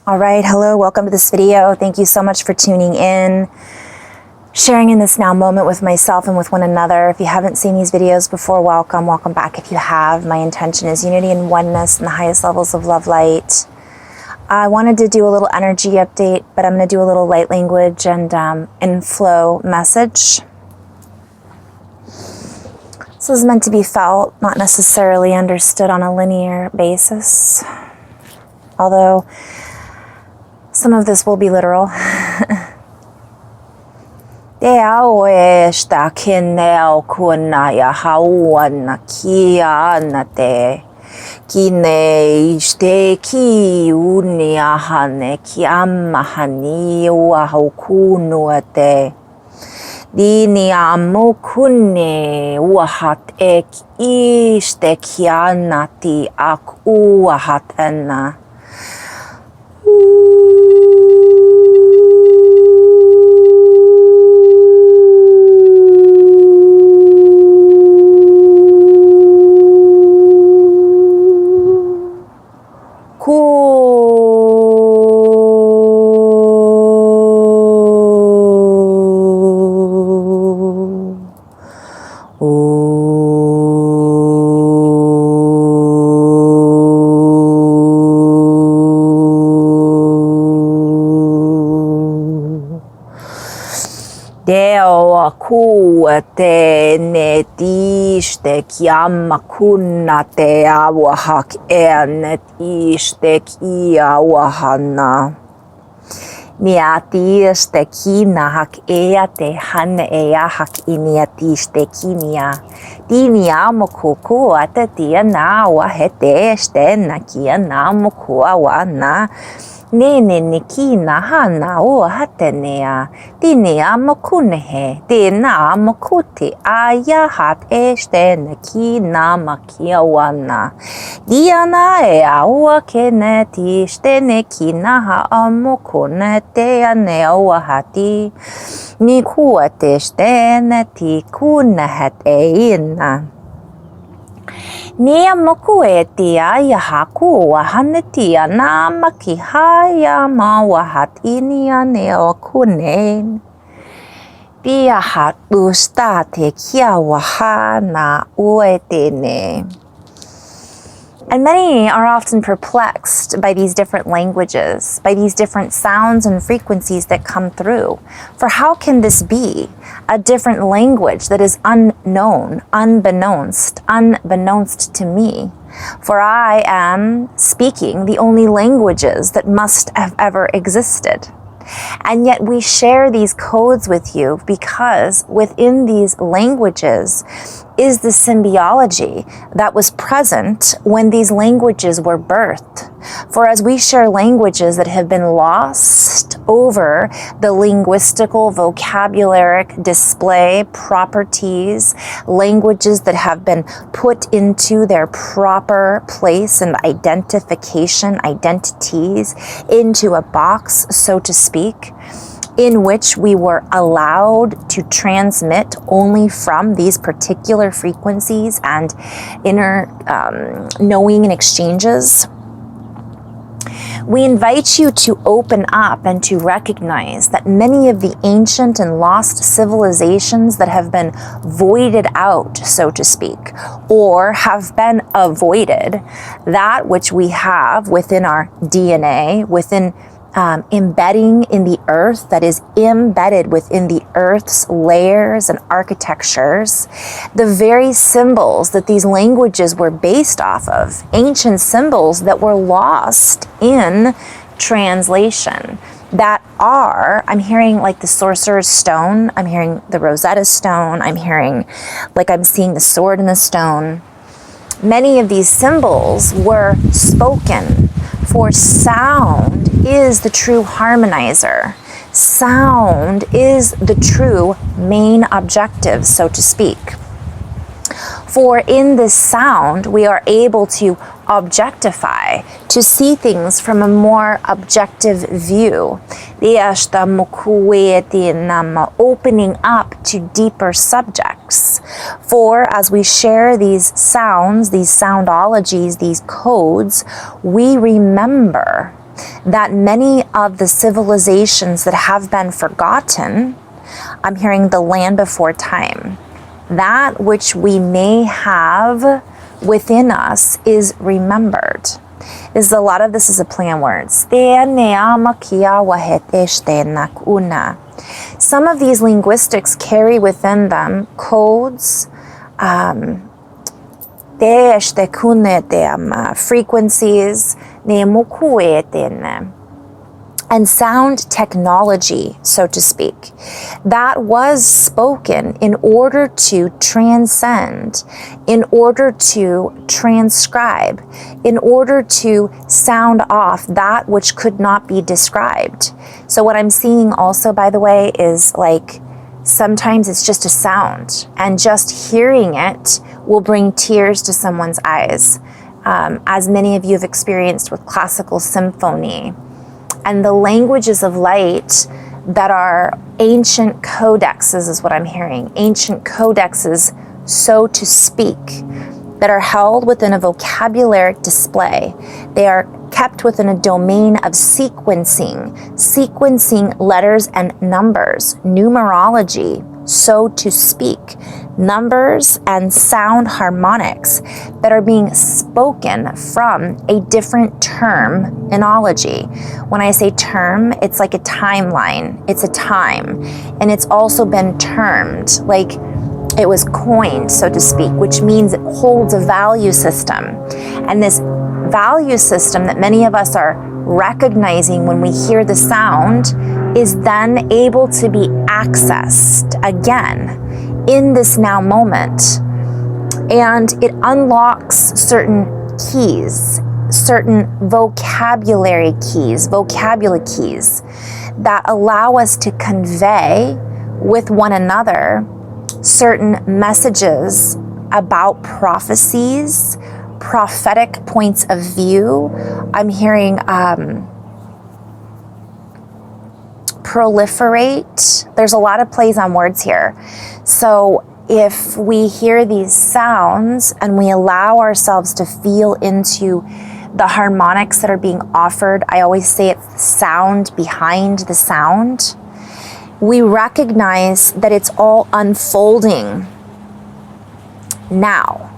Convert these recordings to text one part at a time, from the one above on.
All right, hello, welcome to this video. Thank you so much for tuning in, sharing in this now moment with myself and with one another. If you haven't seen these videos before, welcome back. If you have, my intention is unity and oneness in the highest levels of love light. I wanted to do a little energy update, but I'm going to do a little light language and inflow message. This is meant to be felt, not necessarily understood on a linear basis, although some of this will be literal. Kine ishte ki uniahane ki ammahani wahukunuate. Dini amukune wahat ek ishte kianati ak uahatena. Deo kuate ne tiste kiamma kunnate awahak enet iste kia wahana. Niatiste kina hak eate han ea hak iniatiste kinia. Dinia mokuku ate tia na wahete este na kia na mokua wana. Nene nikina hana o hatenea, dinea mokunehe, dina mokuti aya hat este nekina makia wana. Diana ea ua keneti este nekina ha amokunete aneoa hati. Nikuate este neti kunehet eina. Nia mokuetia ya haku wahanetia na makihaya ma wahatinia neo kunen. Dia hat ustate kia wahana uetene. And many are often perplexed by these different languages, by these different sounds and frequencies that come through. For how can this be a different language that is unknown, unbeknownst to me? For I am speaking the only languages that must have ever existed. And yet we share these codes with you because within these languages is the symbiology that was present when these languages were birthed. For as we share languages that have been lost over the linguistical, vocabularic display properties, languages that have been put into their proper place and identification, identities, into a box, so to speak, in which we were allowed to transmit only from these particular frequencies and inner knowing and exchanges. We invite you to open up and to recognize that many of the ancient and lost civilizations that have been voided out, so to speak, or have been avoided, that which we have within our DNA, within embedding in the earth, that is embedded within the earth's layers and architectures, the very symbols that these languages were based off of, ancient symbols that were lost in translation, that are, I'm hearing like the sorcerer's stone, I'm hearing the Rosetta Stone, I'm hearing like I'm seeing the sword in the stone. Many of these symbols were spoken, for sound is the true harmonizer. Sound is the true main objective, so to speak. For in this sound, we are able to objectify, to see things from a more objective view. Opening up to deeper subjects. For as we share these sounds, these soundologies, these codes, we remember that many of the civilizations that have been forgotten, I'm hearing the land before time, that which we may have within us is remembered. A lot of this is a play on words. Some of these linguistics carry within them codes, frequencies, and sound technology, so to speak, that was spoken in order to transcend, in order to transcribe, in order to sound off that which could not be described. So what I'm seeing also, by the way, is like sometimes it's just a sound, and just hearing it will bring tears to someone's eyes, as many of you have experienced with classical symphony. And the languages of light that are ancient codexes is what I'm hearing. Ancient codexes, so to speak, that are held within a vocabularic display. They are kept within a domain of sequencing letters and numbers, numerology, so to speak, numbers and sound harmonics that are being spoken from a different terminology. When I say term, it's like a timeline, it's a time, and it's also been termed, like it was coined, so to speak, which means it holds a value system. And this value system that many of us are recognizing when we hear the sound is then able to be accessed again in this now moment. And it unlocks certain keys, certain vocabulary keys that allow us to convey with one another certain messages about prophecies, prophetic points of view. I'm hearing proliferate. There's a lot of plays on words here. So if we hear these sounds and we allow ourselves to feel into the harmonics that are being offered, I always say it's the sound behind the sound, we recognize that it's all unfolding now.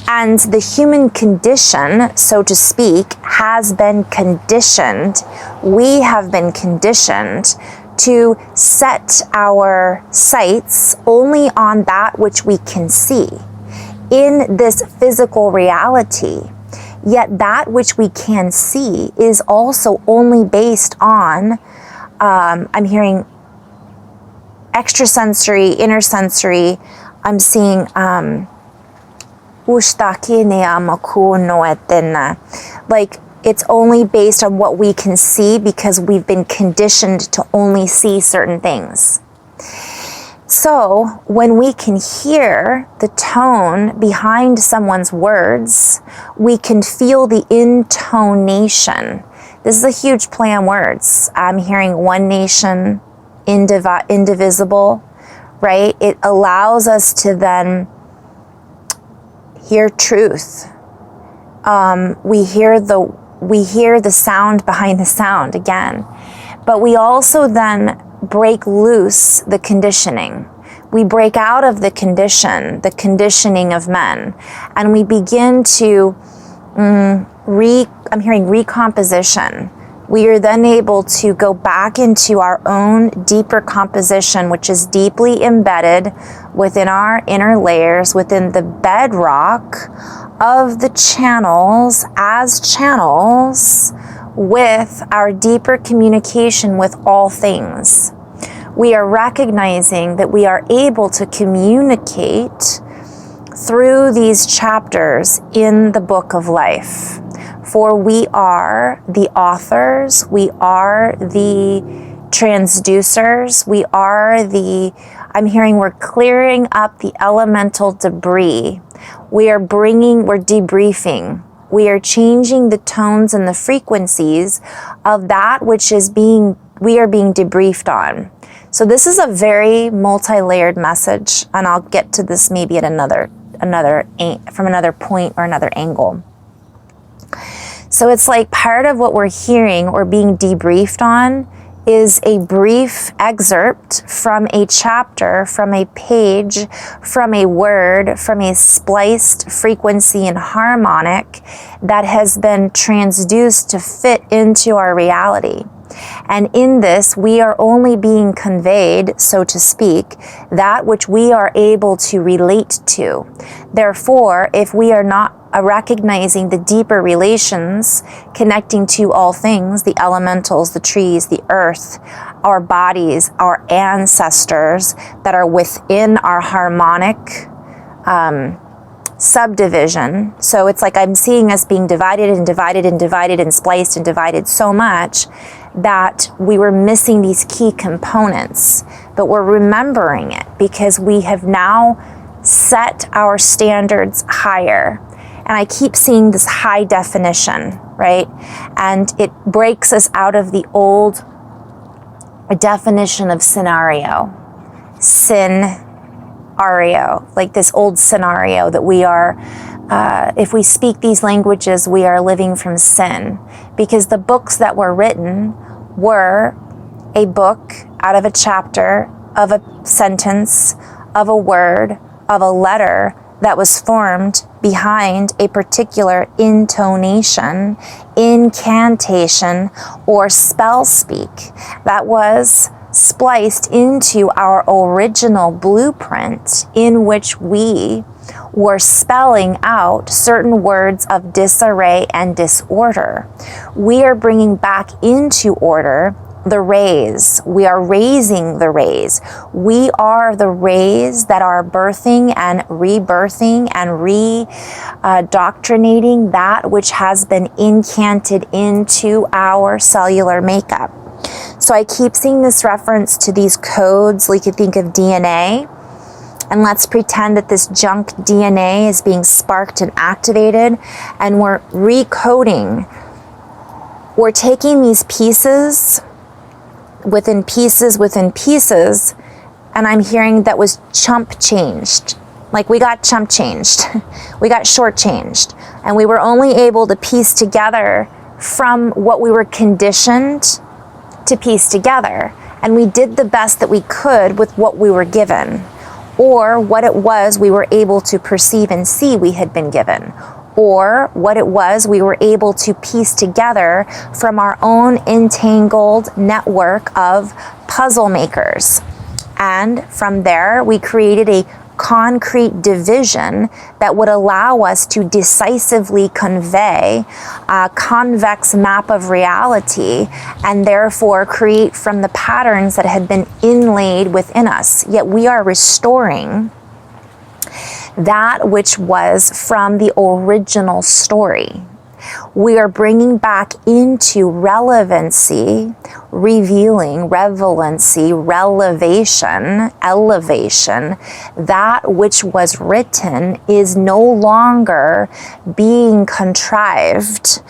And the human condition, so to speak, has been conditioned. We have been conditioned to set our sights only on that which we can see in this physical reality. Yet that which we can see is also only based on, I'm hearing extrasensory, intersensory, I'm seeing, like it's only based on what we can see because we've been conditioned to only see certain things. So when we can hear the tone behind someone's words, we can feel the intonation. This is a huge play on words. I'm hearing one nation, indivisible, right? It allows us to then hear truth. We hear the sound behind the sound again, but we also then break loose the conditioning. We break out of the conditioning of men, and we begin to I'm hearing recomposition. We are then able to go back into our own deeper composition, which is deeply embedded within our inner layers, within the bedrock of the channels as channels with our deeper communication with all things. We are recognizing that we are able to communicate through these chapters in the book of life. For we are the authors, we are the transducers, we are I'm hearing we're clearing up the elemental debris. We're debriefing. We are changing the tones and the frequencies of that which we are being debriefed on. So this is a very multi-layered message, and I'll get to this maybe at from another point or another angle. So it's like part of what we're hearing or being debriefed on is a brief excerpt from a chapter, from a page, from a word, from a spliced frequency and harmonic that has been transduced to fit into our reality. And in this, we are only being conveyed, so to speak, that which we are able to relate to. Therefore, if we are not recognizing the deeper relations connecting to all things, the elementals, the trees, the earth, our bodies, our ancestors that are within our harmonic subdivision. So it's like I'm seeing us being divided and divided and divided and spliced and divided so much that we were missing these key components, but we're remembering it because we have now set our standards higher. And I keep seeing this high definition, right? And it breaks us out of the old definition of scenario, like this old scenario that we are, if we speak these languages, we are living from sin. Because the books that were written were a book out of a chapter, of a sentence, of a word, of a letter that was formed behind a particular intonation, incantation, or spell speak that was spliced into our original blueprint in which we were spelling out certain words of disarray and disorder. We are bringing back into order the rays. We are raising the rays. We are the rays that are birthing and rebirthing and redoctrinating that which has been incanted into our cellular makeup. So I keep seeing this reference to these codes, like you think of DNA, and let's pretend that this junk DNA is being sparked and activated, and we're recoding. We're taking these pieces within pieces within pieces, and I'm hearing that was chump changed. Like we got chump changed. We got shortchanged. And we were only able to piece together from what we were conditioned to piece together. And we did the best that we could with what we were given, or what it was we were able to perceive and see we had been given, or what it was we were able to piece together from our own entangled network of puzzle makers. And from there, we created a concrete division that would allow us to decisively convey a convex map of reality and therefore create from the patterns that had been inlaid within us. Yet we are restoring that which was from the original story. We are bringing back into relevancy, revealing, relevancy, elevation, that which was written is no longer being contrived.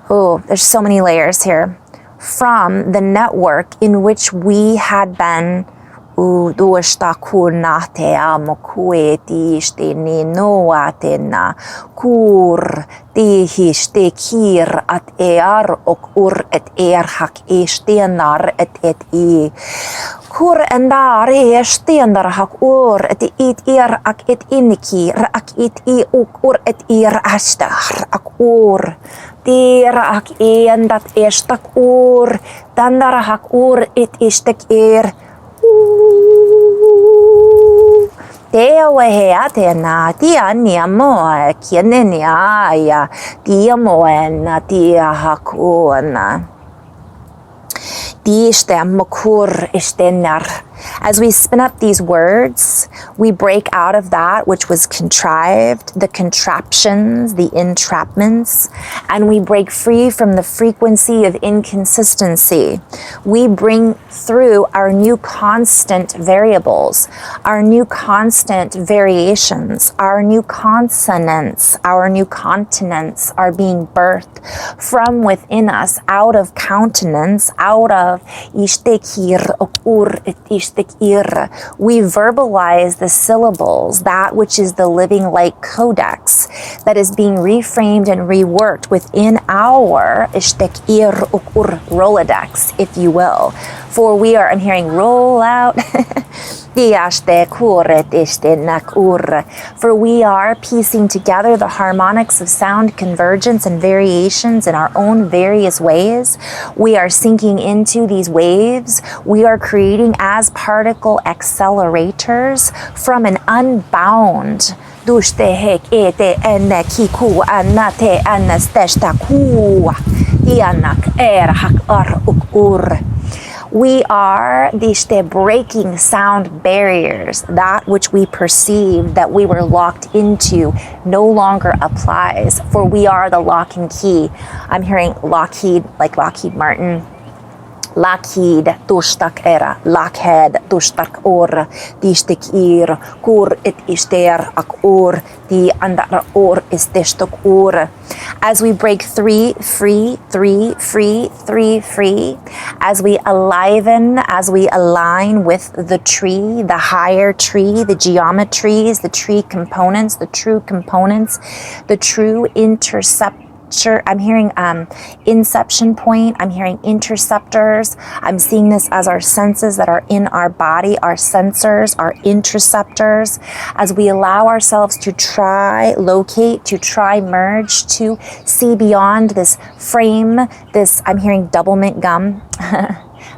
Oh, there's so many layers here. From the network in which we had been kur tihiste kir at ok et hak stenar et I kur endar stenar hak et ak et inikir ak I ok et ashtar ak tira ak endat estak dandar hak et istek Teawehea tena tia niamoa kienenia ya tia moena tia hakuna. As we spin up these words, we break out of that which was contrived, the contraptions, the entrapments, and we break free from the frequency of inconsistency. We bring through our new constant variables, our new constant variations, our new consonants, our new continents are being birthed from within us, out of countenance, out of love. Ishtekir okur et ishtekir. We verbalize the syllables, that which is the living light codex that is being reframed and reworked within our ishtekir okur Rolodex, if you will. For we are, I'm hearing roll out. For we are piecing together the harmonics of sound convergence and variations in our own various ways. We are sinking into these waves. We are creating as particle accelerators from an unbound. We are breaking sound barriers. That which we perceived that we were locked into no longer applies, for we are the lock and key. I'm hearing Lockheed, like Lockheed Martin. Lockheed tushtak era, Lockhead tushtak or, dishtik ir, kur it ishter ak or, di andar or isteshtok or. As we break three free, as we aliven, as we align with the tree, the higher tree, the geometries, the tree components, the true components, the true I'm hearing inception point. I'm hearing interceptors. I'm seeing this as our senses that are in our body, our sensors, our interceptors. As we allow ourselves to try locate, to try merge, to see beyond this frame, this, I'm hearing double mint gum.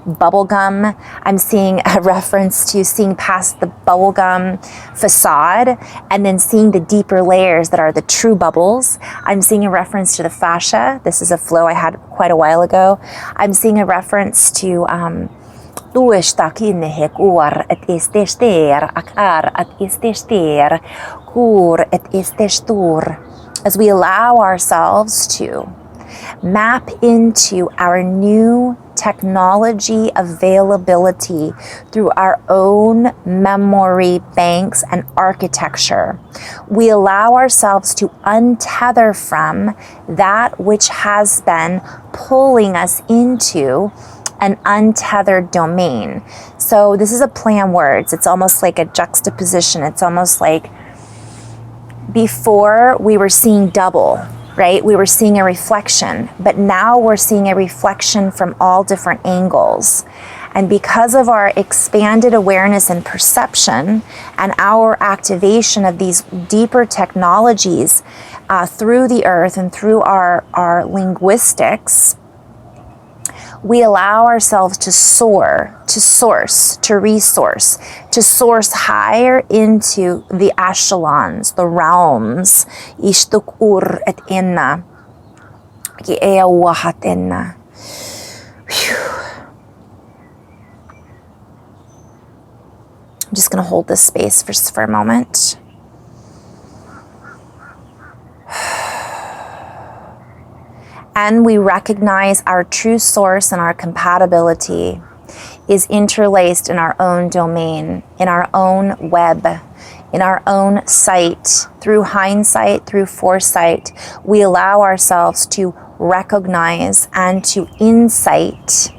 Bubble gum. I'm seeing a reference to seeing past the bubble gum facade and then seeing the deeper layers that are the true bubbles. I'm seeing a reference to the fascia. This is a flow I had quite a while ago. I'm seeing a reference to as we allow ourselves to map into our new technology availability through our own memory banks and architecture. We allow ourselves to untether from that which has been pulling us into an untethered domain. So this is a play on words. It's almost like a juxtaposition. It's almost like before we were seeing double, right? We were seeing a reflection, but now we're seeing a reflection from all different angles. And because of our expanded awareness and perception and our activation of these deeper technologies through the earth and through our linguistics, we allow ourselves to soar, to source, to resource, to source higher into the echelons, the realms. Ishtuk ur et enna. Ea wahat enna. I'm just going to hold this space for a moment. And we recognize our true source and our compatibility is interlaced in our own domain, in our own web, in our own sight. Through hindsight, through foresight, we allow ourselves to recognize and to insight,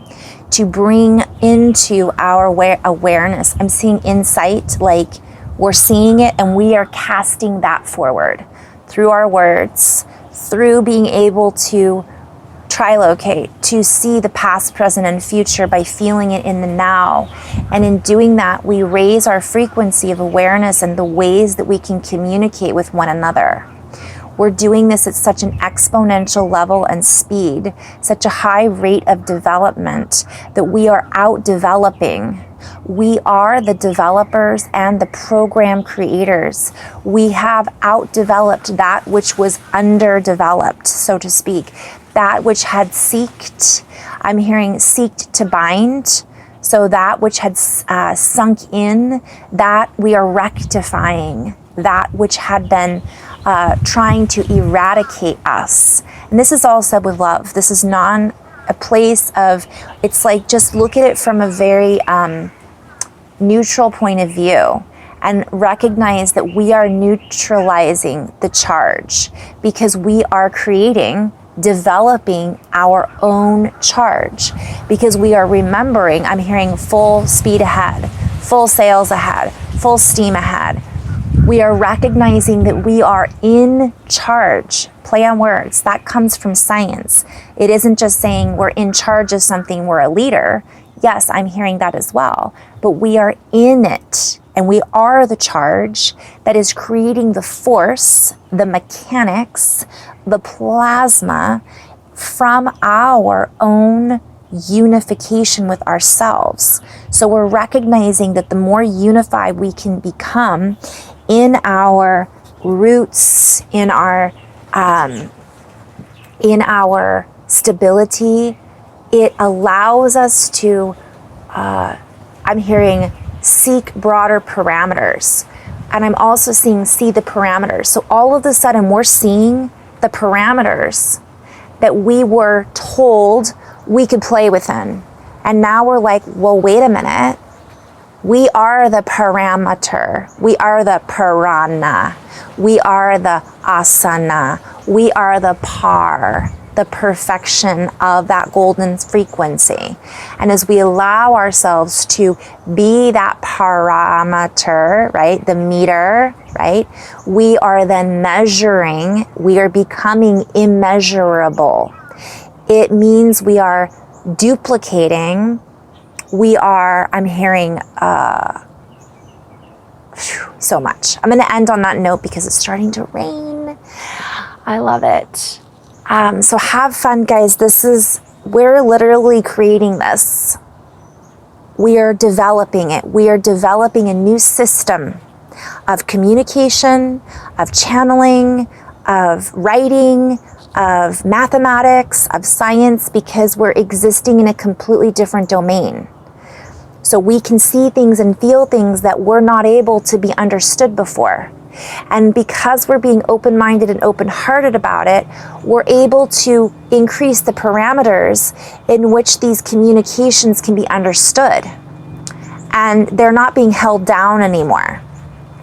to bring into our awareness. I'm seeing insight like we're seeing it and we are casting that forward through our words, through being able to trilocate, to see the past, present, and future by feeling it in the now. And in doing that, we raise our frequency of awareness and the ways that we can communicate with one another. We're doing this at such an exponential level and speed, such a high rate of development that we are out developing. We are the developers and the program creators. We have outdeveloped that which was underdeveloped, so to speak, that which had seeked. I'm hearing seeked to bind. So that which had sunk in, that we are rectifying, that which had been trying to eradicate us. And this is all said with love. This is not a place of, it's like just look at it from a very neutral point of view and recognize that we are neutralizing the charge because we are creating developing our own charge, because we are remembering, I'm hearing full speed ahead, full sails ahead, full steam ahead. We are recognizing that we are in charge. Play on words. That comes from science. It isn't just saying we're in charge of something, we're a leader. Yes, I'm hearing that as well. But we are in it, and we are the charge that is creating the force, the mechanics, the plasma from our own unification with ourselves. So we're recognizing that the more unified we can become in our roots, in our stability, it allows us to, I'm hearing, seek broader parameters. And I'm also seeing see the parameters. So all of a sudden we're seeing the parameters that we were told we could play within. And now we're like, well, wait a minute. We are the parameter. We are the parana. We are the asana. We are the par, the perfection of that golden frequency. And as we allow ourselves to be that parameter, right, the meter, right, we are then measuring, we are becoming immeasurable. It means we are duplicating. We are, I'm hearing so much. I'm going to end on that note because it's starting to rain. I love it. So have fun, guys. We're literally creating this. We are developing it. We are developing a new system of communication, of channeling, of writing, of mathematics, of science, because we're existing in a completely different domain. So we can see things and feel things that were not able to be understood before. And because we're being open-minded and open-hearted about it, we're able to increase the parameters in which these communications can be understood. And they're not being held down anymore,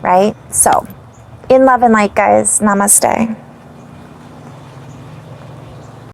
right? So, in love and light, guys. Namaste.